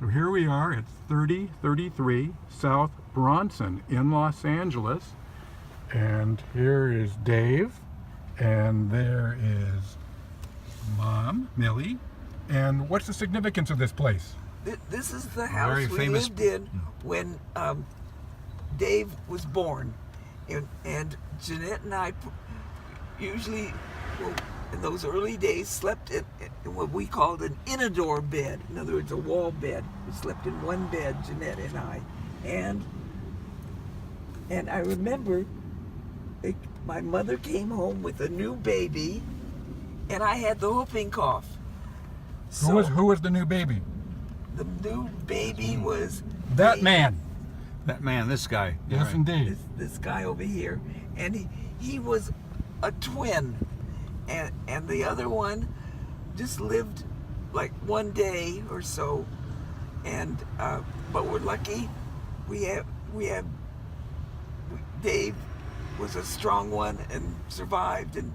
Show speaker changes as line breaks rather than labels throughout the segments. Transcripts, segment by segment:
So here we are at 3033 South Bronson in Los Angeles. And here is Dave. And there is Mom, Millie. And what's the significance of this place?
This is the house
Very
we
famous-
lived in when Dave was born. And Jeanette and I usually, well, in those early days, slept in what we called an indoor bed. In other words, a wall bed. We slept in one bed, Jeanette and I. And I remember my mother came home with a new baby, and I had the whooping cough.
Who was the new baby?
The new baby was
That
Dave.
man.
That man, this guy.
Yes,
Right.
indeed.
This guy over here, and he was a twin, and the other one just lived like one day or so, and but we're lucky we have Dave was a strong one and survived. And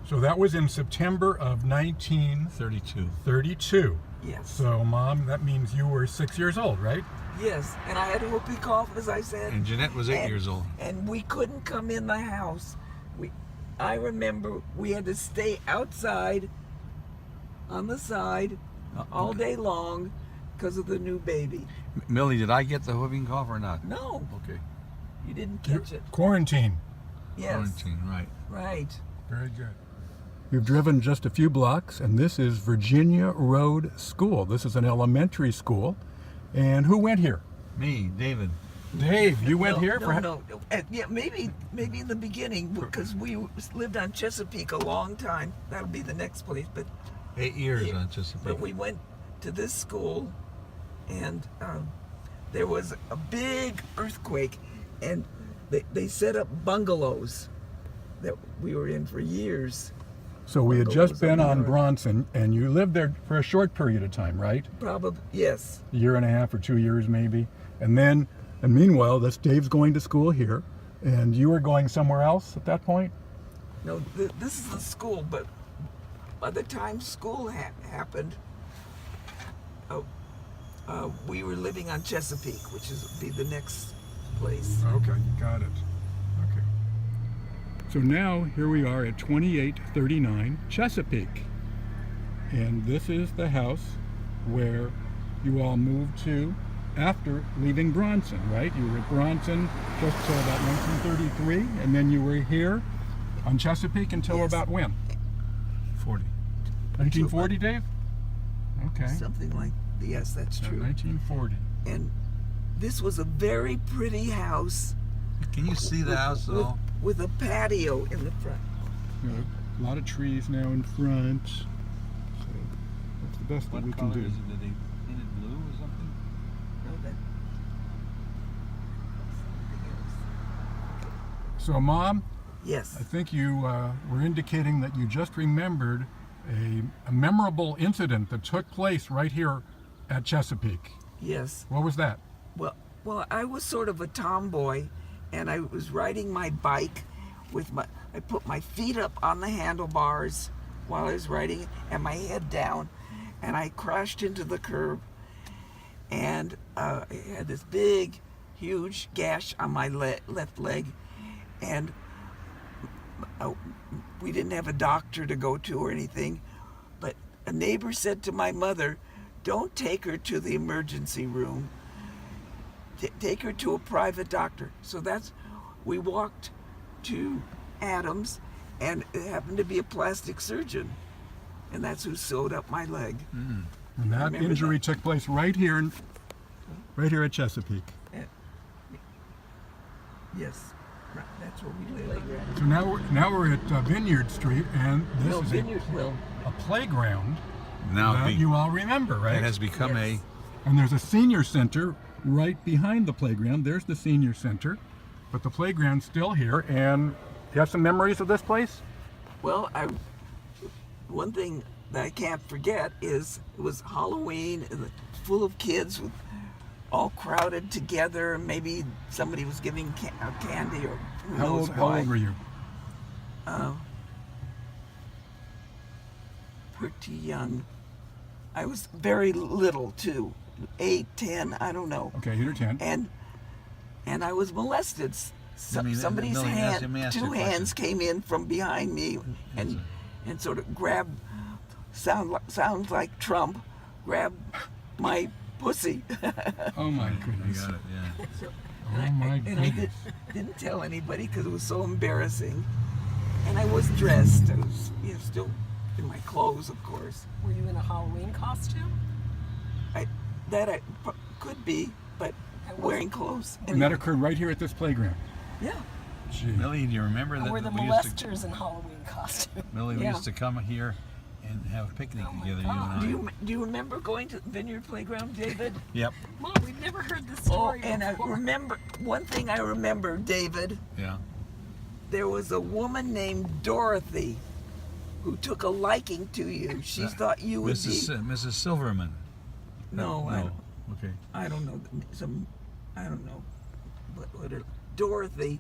So that was in September of 1932.
32.
yes,
So, Mom, that means you were 6 years old, right?
yes, and I had a whooping cough, as I said.
And Jeanette was 8 years old.
And we couldn't come in the house. I remember we had to stay outside on the side all day long because of the new baby.
Millie, did I get the whooping cough or not?
No,
Okay.
you didn't catch it.
Quarantine.
Yes,
Quarantine, right.
right.
Very good. We've driven just a few blocks, and this is Virginia Road School. This is an elementary school. And who went here?
Me, David.
Dave, you went
No,
here?
No. Yeah, maybe in the beginning, because we lived on Chesapeake a long time. That'll be the next place. But
8 years
Yeah,
on Chesapeake.
But we went to this school, and there was a big earthquake, and they set up bungalows that we were in for years.
So we had just
Bungalows
been
on the
on
road.
Bronson, and you lived there for a short period of time, right?
Probably, yes.
A year and a half or 2 years maybe. And meanwhile, Dave's going to school here, and you were going somewhere else at that point?
No, this is the school, but by the time school happened, we were living on Chesapeake, which be the next place.
Okay, got it. Okay. So now here we are at 2839 Chesapeake. And this is the house where you all moved to after leaving Bronson, right? You were at Bronson just till about 1933, and then you were here on Chesapeake until
Yes.
about when?
40.
1940, Dave? Okay.
Something like, yes, that's
So
true.
1940.
And this was a very pretty house
Can you see the house at all?
with a patio in the front.
You know, a lot of trees now in front. So that's the best that we can do.
Did they paint it blue or something?
No, that-
So, Mom,
Yes.
I think you were indicating that you just remembered a memorable incident that took place right here at Chesapeake.
Yes.
What was that?
Well, I was sort of a tomboy, and I was riding my bike I put my feet up on the handlebars while I was riding and my head down, and I crashed into the curb, and I had this big, huge gash on my left leg, and we didn't have a doctor to go to or anything, but a neighbor said to my mother, "Don't take her to the emergency room. Take her to a private doctor." So we walked to Adams, and it happened to be a plastic surgeon, and that's who sewed up my leg.
And that
Remember
injury
that.
took place right here at Chesapeake.
Yes, right, that's where we live.
So now we're at Vineyard Street, and this
No,
is
Vineyard,
a playground
Now
that you all remember, right?
it has become
Yes.
And there's a senior center right behind the playground. There's the senior center, but the playground's still here. And you have some memories of this place?
well, one thing that I can't forget is it was Halloween, and full of kids all crowded together. Maybe somebody was giving candy, or who knows
How
why.
old were you?
Pretty young. I was very little too. 8, 10, I don't know.
Okay, 8 or 10.
And I was molested. Somebody's
Millie,
hand,
let me ask you a
two
question.
hands came in from behind me and sort of grabbed, sounds like Trump, grabbed my pussy.
Oh my
I
goodness.
got it, yeah.
Oh my
And I
goodness.
didn't tell anybody because it was so embarrassing. And I was dressed. I was still in my clothes, of course.
Were you in a Halloween costume?
Could be, but wearing clothes.
And that occurred right here at this playground.
Yeah.
Gee.
Millie, do you remember
Or
that
were the
we used to,
molesters in Halloween costume?
Millie, we
Yeah.
used to come here and have a picnic together, you
God.
and I.
Do you remember going to the Vineyard Playground, David?
Yep,
Mom, we've never heard this
Oh,
story
and I
before.
remember one thing I remember, David.
yeah.
There was a woman named Dorothy who took a liking to you. She thought you would
Mrs. Silverman.
No,
No. Okay.
I don't know. I don't know. What Dorothy,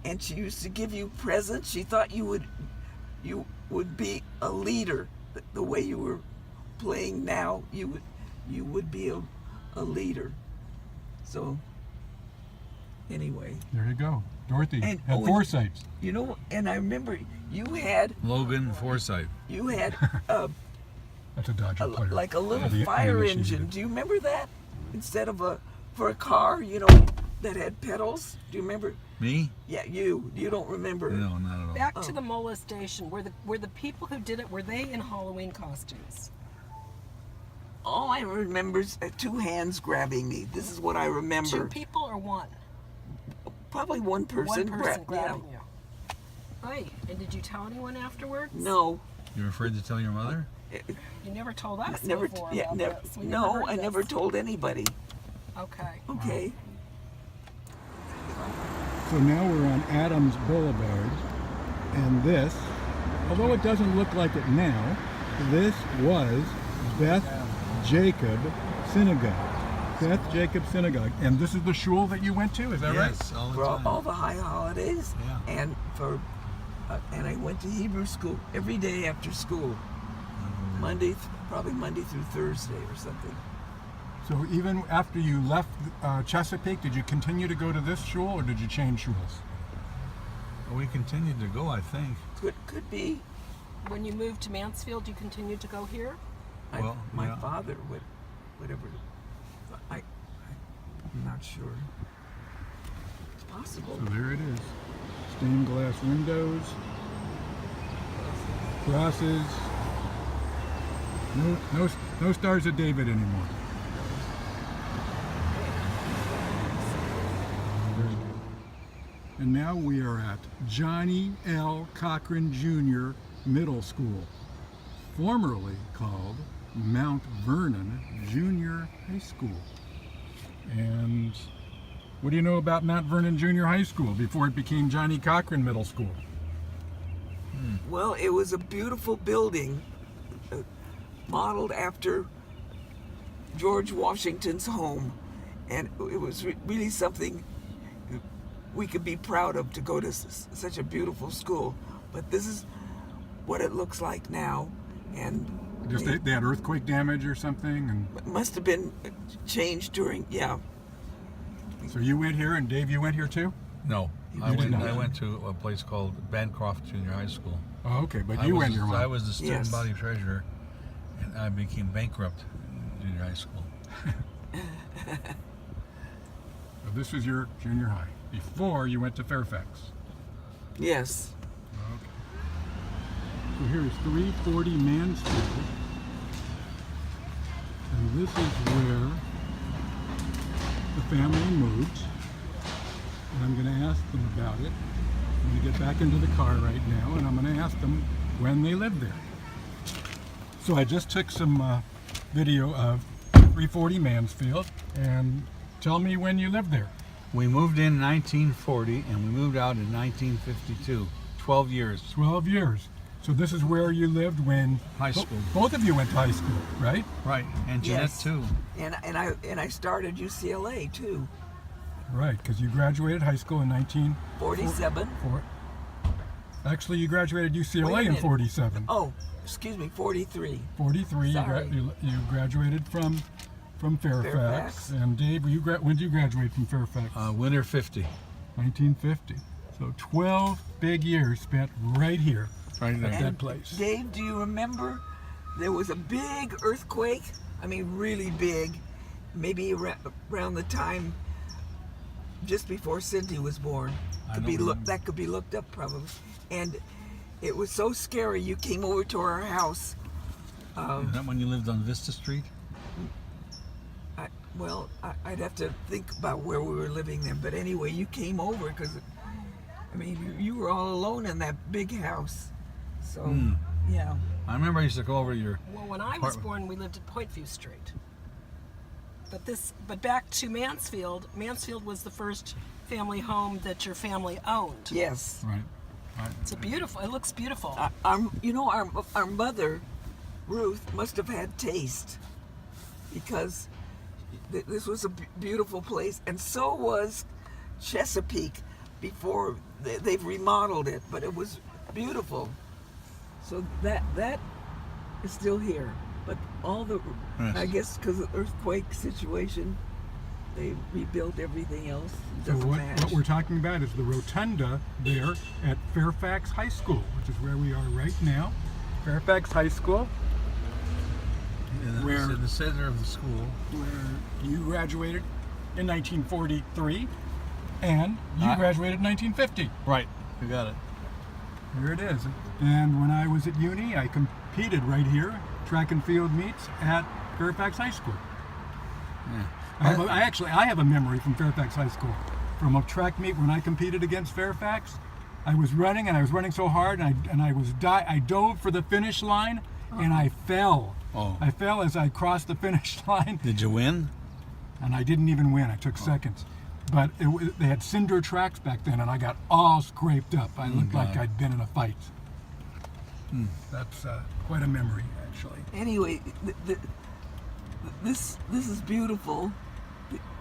and she used to give you presents. She thought you would be a leader. The way you were playing now, you would be a leader. So anyway,
There you go. Dorothy
And-
had
oh,
foresight.
and I remember you had
Logan Forsythe.
That's a Dodger player.
like a little
The
fire
animation
engine.
did.
Do you remember that? Instead of for a car, that had pedals. Do you remember?
Me?
Yeah, you. You don't remember?
No, not at all.
Back to the molestation. Were the people who did it, were they in Halloween costumes?
All I remember is two hands grabbing me. This is what I remember.
Two people or one?
Probably one person.
One person
yeah.
grabbing you. Right. And did you tell anyone afterwards?
No.
You're afraid to tell your mother?
You never told us
Never.
before
Yeah.
about
Never.
this. We
No,
heard
I
this.
never told anybody.
Okay.
Okay.
So now we're on Adams Boulevard, and this, although it doesn't look like it now, this was Beth Jacob Synagogue. Beth Jacob Synagogue. And this is the shul that you went to, is that right?
Yes, all the
For
time.
all the high holidays,
Yeah.
and I went to Hebrew school every day after school. Probably Monday through Thursday or something.
So even after you left Chesapeake, did you continue to go to this shul, or did you change shuls?
We continued to go, I think.
Could be.
When you moved to Mansfield, you continued to go here?
My
yeah.
father would, whatever. I'm not sure. It's possible.
So there it is. Stained glass windows, crosses. No Stars of David anymore. Very good. And now we are at Johnny L. Cochran Jr. Middle School, formerly called Mount Vernon Junior High School. And what do you know about Mount Vernon Junior High School before it became Johnny Cochran Middle School?
Well, it was a beautiful building, modeled after George Washington's home, and it was really something we could be proud of to go to such a beautiful school. But this is what it looks like now, and
Just they had earthquake damage or something, and
it must have been changed during. Yeah,
so you went here, and Dave, you went here too?
No,
You did not.
I went to a place called Bancroft Junior High School.
Oh, okay, but you went your
I
own.
was the student
Yes.
body treasurer, and I became bankrupt in junior high school.
So this was your junior high before you went to Fairfax.
yes.
So here's 340 Mansfield, and this is where the family moved. And I'm going to ask them about it. I'm going to get back into the car right now, and I'm going to ask them when they lived there. So I just took some video of 340 Mansfield, and tell me when you lived there.
We moved in 1940 and we moved out in 1952. 12 years.
12 years. So this is where you lived when
High school.
Both of you went to high school, right?
Right, and Jeanette
Yes.
too.
And I started UCLA too.
Right, because you graduated high school in
47.
1944. Actually, you graduated
Wait a
UCLA in
minute.
47.
Oh, excuse me, 43.
43,
Sorry.
you graduated from from Fairfax.
Fairfax.
And Dave, when did you graduate from Fairfax?
Winter 50.
1950. So 12 big years spent right here
Right
at
there.
that place.
Dave, do you remember there was a big earthquake? I mean, really big. Maybe around the time just before Cindy was born. That could be looked up probably. And it was so scary. You came over to our house.
Is that when you lived on Vista Street?
I'd have to think about where we were living then. But anyway, you came over because, I mean, you were all alone in that big house. So, yeah.
I remember I used to go over to your...
Well, when I was born, we lived at Pointview Street. But back to Mansfield. Mansfield was the first family home that your family owned.
Yes.
Right.
It's it looks beautiful.
Our mother, Ruth, must have had taste because this was a beautiful place, and so was Chesapeake before they've remodeled it, but it was beautiful. So that is still here, but all the
Yes.
I guess because of the earthquake situation, they rebuilt everything else. It
So
doesn't
what
match.
we're talking about is the rotunda there at Fairfax High School, which is where we are right now. Fairfax High School,
Where? In the center of the school.
where you graduated in 1943, and you graduated in 1950.
Right. You got it.
Here it is. And when I was at uni, I competed right here, track and field meets at Fairfax High School.
Yeah.
I have a memory from Fairfax High School, from a track meet when I competed against Fairfax. I was running, and I was running so hard, and I dove for the finish line, and I fell.
Oh.
I fell as I crossed the finish line,
Did you win?
and I didn't even win. I took seconds. But they had cinder tracks back then, and I got all scraped up. I looked like
God.
I'd been in a fight. That's quite a memory, actually.
Anyway, this is beautiful.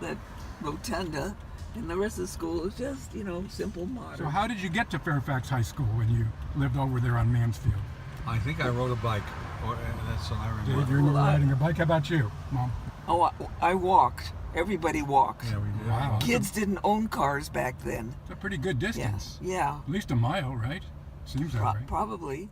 That rotunda, and the rest of the school is just simple modern.
So how did you get to Fairfax High School when you lived over there on Mansfield?
I think I rode a bike. That's what I remember.
Dave, you remember riding a bike? How about you, Mom?
Oh, I walked. Everybody walked.
Yeah, we did.
Wow.
Kids didn't own cars back then.
It's a pretty good distance.
Yeah.
At least a mile, right? Seems that way.
Probably.